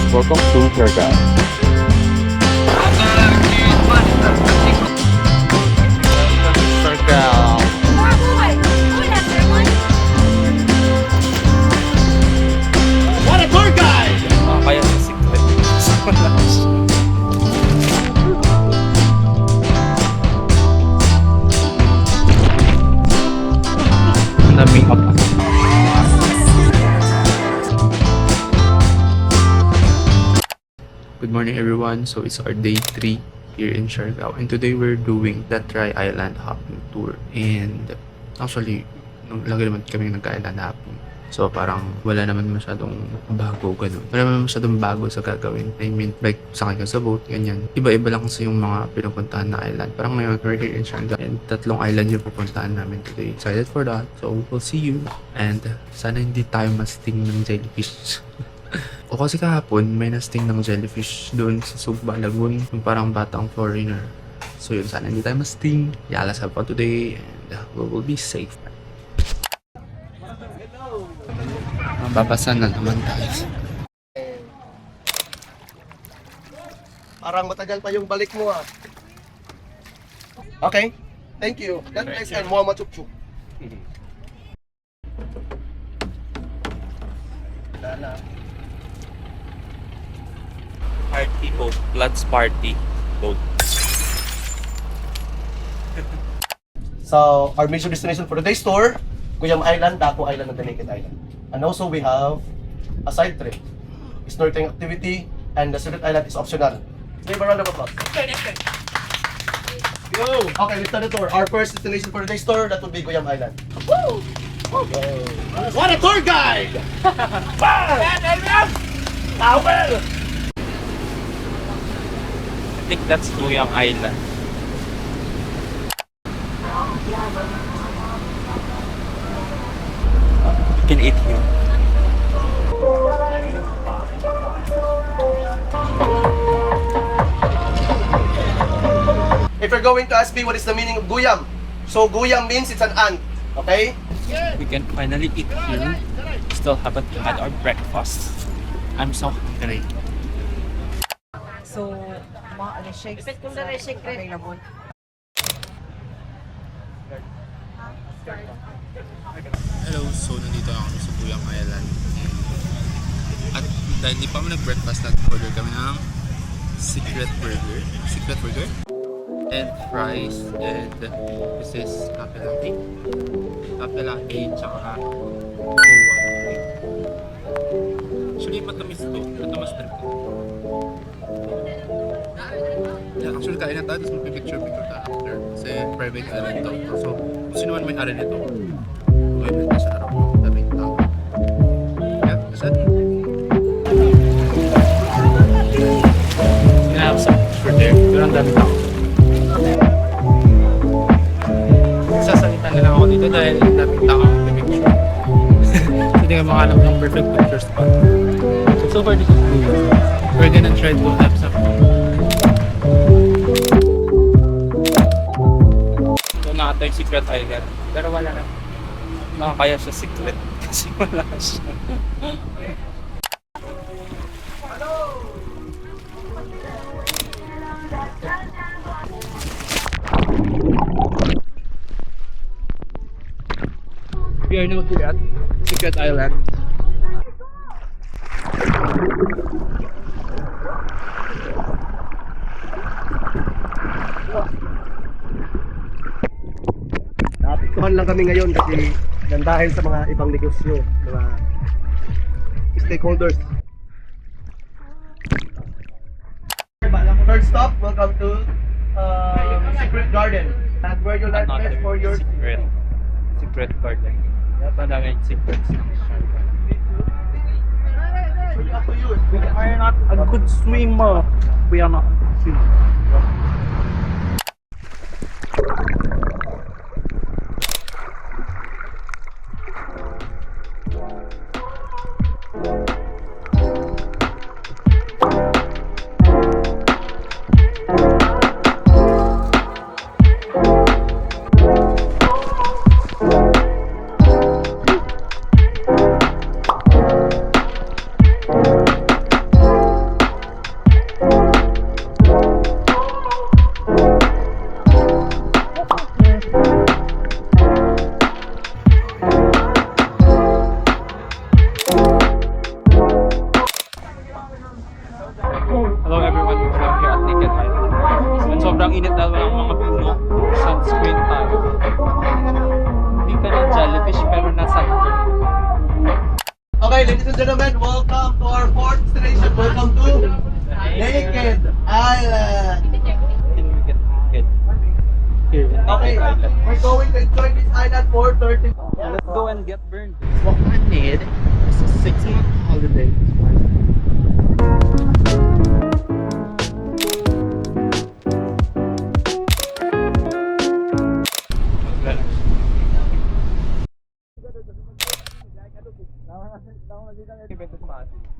Welcome to Siargao. Siargao. What a tour guide! Kaya sa secret. Naming up. Good morning everyone. So it's our day 3 here in Siargao, and today we're doing the Tri-Island Hopping Tour. And actually, lagi naman kami nag-island hopping. So parang wala naman masyadong bago, ganun. Wala naman masyadong bago sa gagawin. I mean, like sakay ka sa boat, ganyan. Iba-iba lang kasi yung mga pinupuntahan na island. Parang ngayon, we're here in Siargao, and 3 island yung pupuntahan namin today. Excited for that. So we'll see you. And sana hindi tayo masting ng jellyfish. O kasi kahapon, may nasting ng jellyfish doon sa Sugba Lagoon. Yung parang batang foreigner. So yun, sana hindi tayo masting. Yalas up for today, and we will be safe. Mababasa na naman tayo. Parang matagal pa yung balik mo ah. Okay, thank you. God bless and Muhammad Chukchuk. Party boat. Let's party boat. So, our major destination for today's tour, Guyam Island, Daco Island, and the Naked Island. And also we have a side trip, snorkeling activity, and the Secret Island is optional. Give a round of applause. Go! Okay, let's start the tour. Our first destination for today's tour, that would be Guyam Island. Woo! What a tour guide! Towel! I think that's Luyang Island. You can eat here. If you're going to ask me what is the meaning of Guyam, so Guyam means it's an ant, okay? We can finally eat here. Still haven't had our breakfast. I'm so hungry. So, mga shakes available. Hello, so nandito na kami sa Guyam Island. At dahil di pa kami nag-breakfast, nag-order kami ng secret burger and fries, and this is cafe latte tsaka cocoa. Actually matamis to, matamis trip to. Yeah, actually kain na tayo, tapos magpipicture tayo after kasi private island to. So kung sino man may ari nito, may benta sa araw, daming tao. Yeah, that's it. Sinahap sa picture there, pero ang dami tao. Sasalita na lang ako dito dahil ang daming tao ang picture. Hindi ka makahanap ng perfect picture spot. So far this is good. We're gonna try to have some. So nakata yung secret island. Pero wala na. Nakakaya sa secret kasi wala siya. We are now here at Secret Island. Napiktuhan lang kami ngayon kasi dahil sa mga ibang negosyo, mga stakeholders. Third stop, welcome to Secret Garden. And where you like best for your Secret garden. Madaming secrets ng Siargao. up to you. We are not a good swimmer. We are not a good swimmer. gentlemen, welcome to our fourth destination. Welcome to Naked Island. Okay, we're going to enjoy this island for 30 minutes. Let's go and get burned. What I need is a 6-month holiday.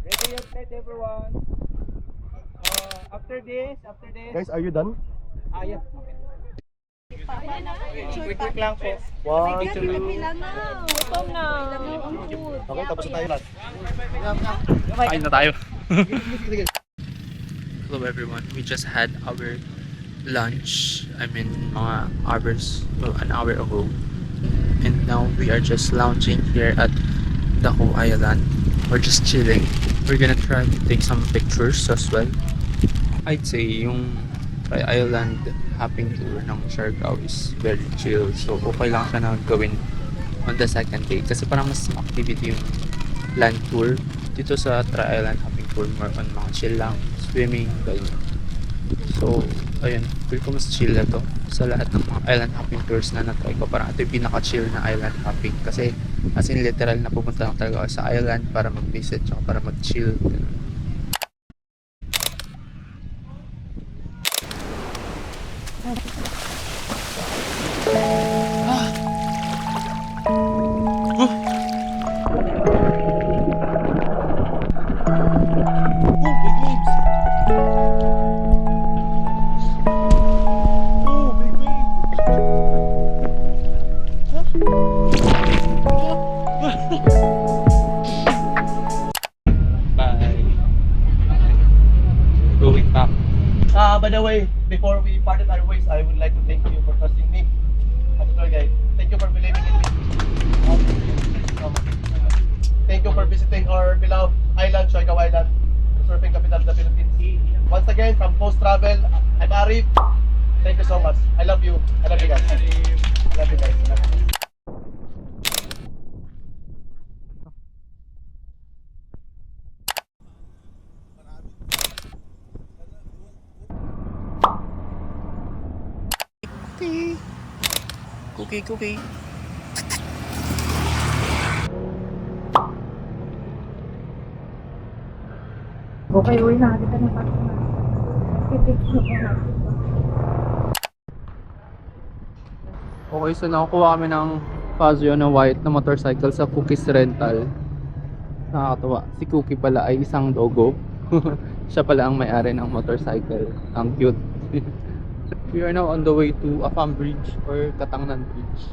Ready yet, night, everyone. After this, Guys, are you done? yeah. Quick lang po. 1, 2. Gutom na. Okay, tapos na tayo lahat. Kain na tayo. Hello everyone, we just had our lunch. I mean, mga hours, well, an hour ago. And now we are just lounging here at Daho Island. We're just chilling. We're gonna try to take some pictures as well. I'd say yung Try Island hopping tour ng Siargao is very chill. So okay lang siya na gawin on the second day. Kasi parang mas activity yung land tour. Dito sa Try Island hopping tour, more on mga chill lang, swimming, ganyan. So, ayun, feel ko mas chill na to sa lahat ng mga island hopping tours na na-try ko. Parang ito yung pinaka-chill na island hopping. Kasi as in literal na pupunta lang talaga ako sa island para mag-visit tsaka para mag-chill. Ganun. Going back. By the way, before we parted our ways, I would like to thank you for trusting me as a tour guide. Thank you for believing in me. Thank you for visiting our beloved island, Siargao Island, the surfing capital of the Philippines. Once again, from Post Travel, I'm Arif. Thank you so much. I love you. I love you guys. I love you guys. Cookie. Okay, uwi na. Dito na pa. Okay, so nakakuha kami ng Fazio na white na motorcycle sa Cookies Rental. Nakakatuwa. Si Cookie pala ay isang dogo. Siya pala ang may-ari ng motorcycle. Ang cute. We are now on the way to Afam Bridge or Katangnan Bridge.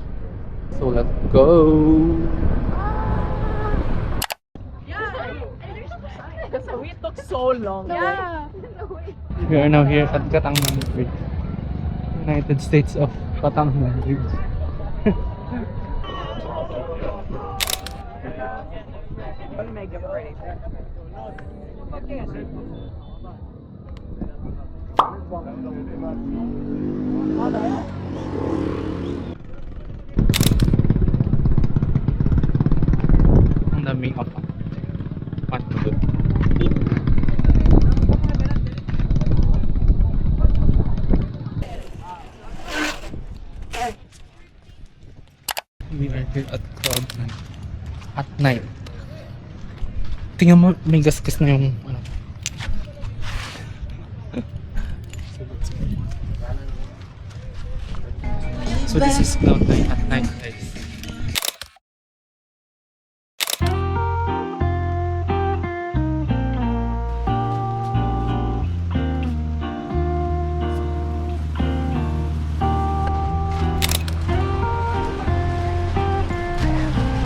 So let's go! Kasi we took so long. Yeah. We are now here at Katangnan Bridge. United States of Katangnan Bridge. Mega pretty. Ang daming apa. Pandulot. We are here at Cloud9. At night. Tingnan mo, may gasgas na yung ano. So this is Cloud9 at night, guys.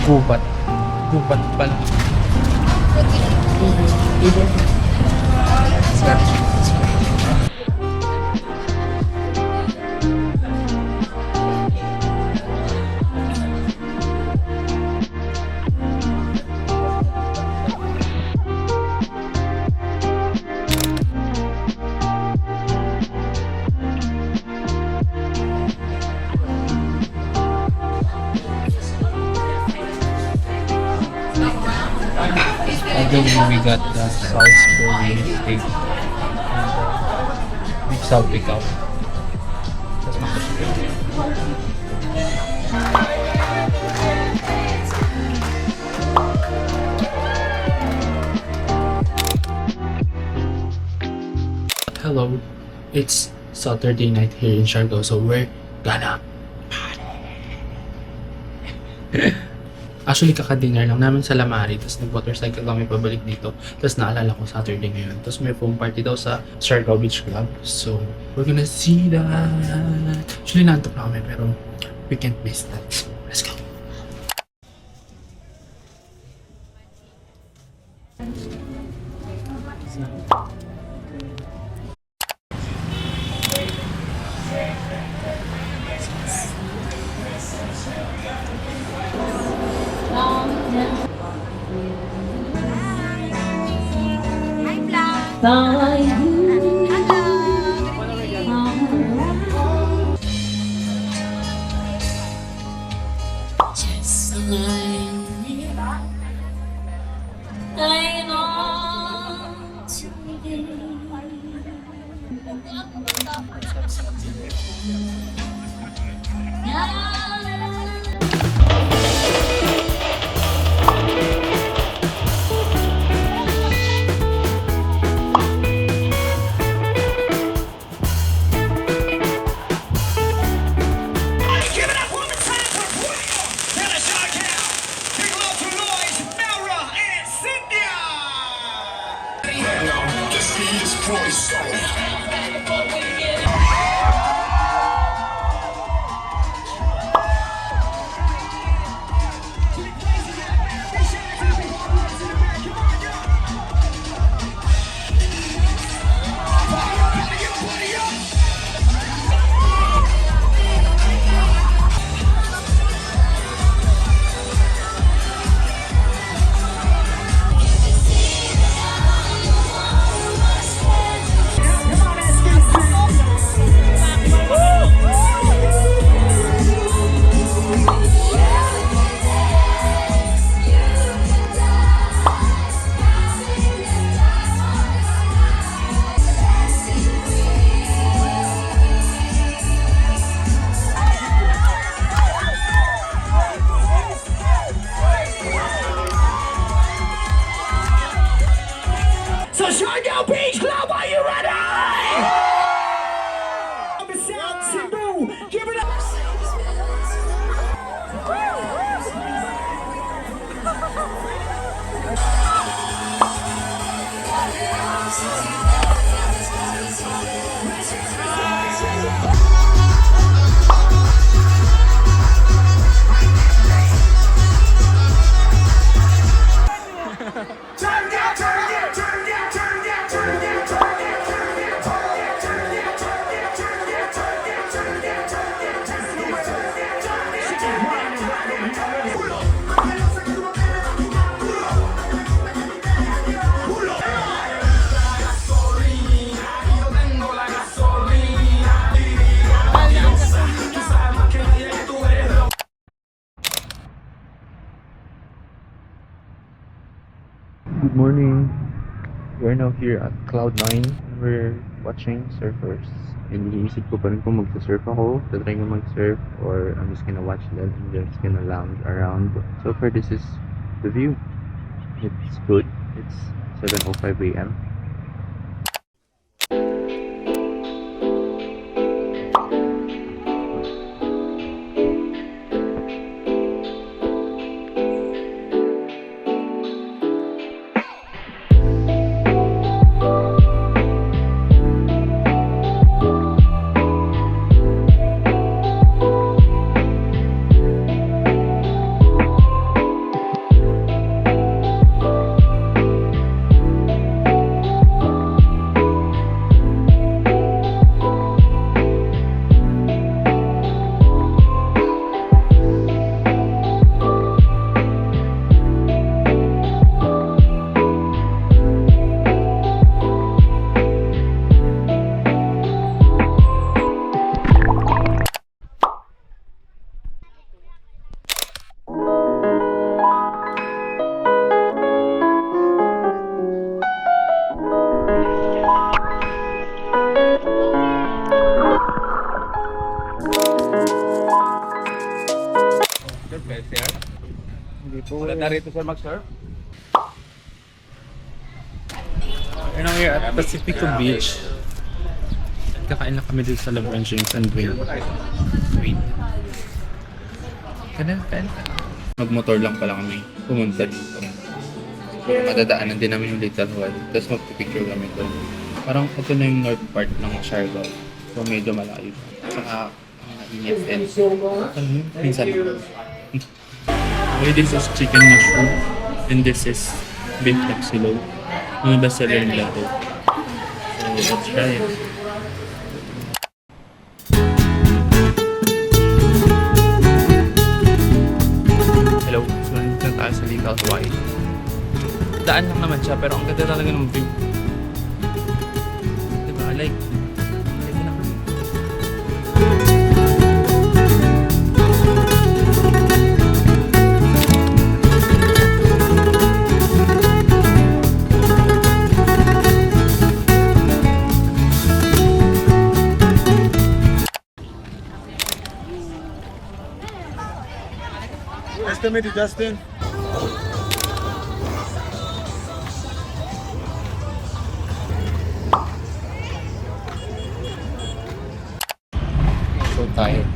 Gubat pala. we got the Salisbury steak and beef salpicao. Tapos makasipin. Hello, it's Saturday night here in Siargao, so we're gonna party. Actually, kaka-dinner lang namin sa Lamari, tapos nag-motorcycle kami pabalik dito. Tapos naalala ko Saturday ngayon. Tapos may foam party daw sa Siargao Beach Club. So, we're gonna see that. Actually, naantok na kami, pero we can't miss that. So, let's go. Just like I long to Give it up one more time for Julio de la Siargao. Big love to Lois, Melra, and Cynthia. The speed is poison. So Siargao Beach Club, are you ready? The sound Cebu, give it up. Turn down, turn down, turn down, turn down, turn down, turn down, turn down, turn down, turn down, turn down, turn down, turn down, turn down, Good morning. We're now here at Cloud9. We're watching surfers. And iniisip ko pa rin kung mag-surf ako, tatry ko mag-surf, or I'm just gonna watch them and just gonna lounge around. So far, this is the view. It's good. It's 7:05 a.m. Wala na rito sir mag-surf? We're now here at Pacifico Beach. Kakain na kami dito sa LeBron James and Dwayne. Kan? Magmotor lang pala kami pumunta dito. Madadaanan din namin yung Little Hawaii. Tapos magpipicture kami doon. Parang ito na yung north part ng Siargao. So medyo malayo. Saka init din. Minsan lang. Okay, this is chicken mushroom. And this is beef texilo. Ang best seller nila to. So let's try it. Hello, so nandito na tayo sa Little Hawaii. Daan lang naman siya pero ang ganda talaga ng view. Diba? Like na kami. Nice to meet you, Justin. So tired.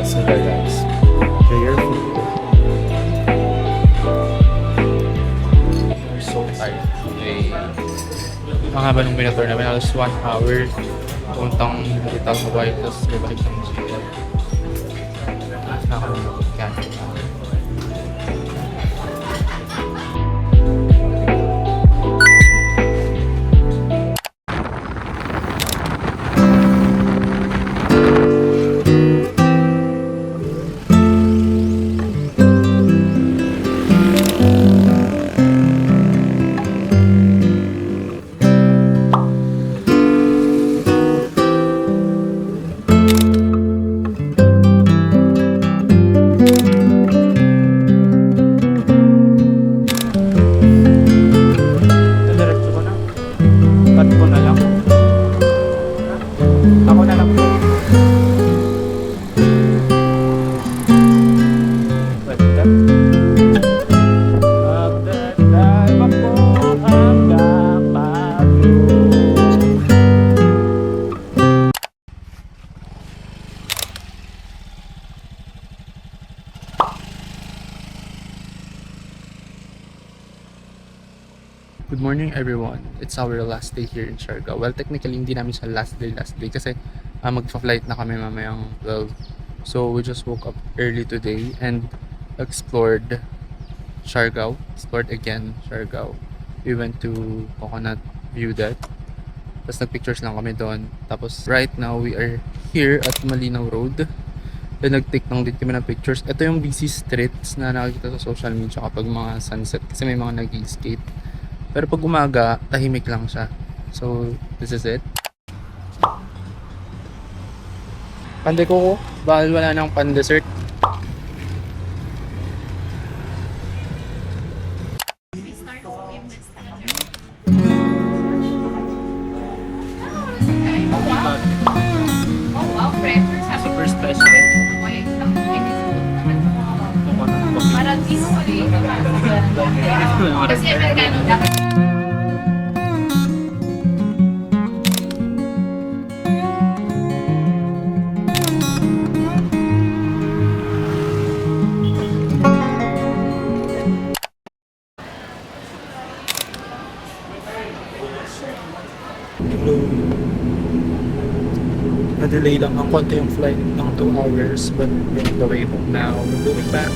So guys, enjoy your food. We're so tired today. Ang haba nung binator namin, halos 1 hour. Puntang Little Hawaii, tapos babalik ng GL. Nakakagyan. Diretso ko na. Cut ko na lang. Ako na lang po. Pwede ka? Magdadrive ako hanggang Baguio. Good morning everyone. It's our last day here in Siargao. Well, technically hindi namin siya last day kasi magpa-flight na kami mamayang 12. So we just woke up early today and explored Siargao. Explored again Siargao. We went to Coconut View Deck. Tapos nag-pictures lang kami doon. Tapos right now we are here at Malinaw Road. Then nag-take lang din kami ng pictures. Ito yung busy streets na nakikita sa social media kapag mga sunset kasi may mga nag-skate. Pero pag umaga, tahimik lang siya. So, this is it. Pande ko, bahal wala nang pan-dessert. Super special. Kasi Amerikano dapat. Na-delay lang ang konti yung flight ng 2 hours but we're on the way home now. We're going back.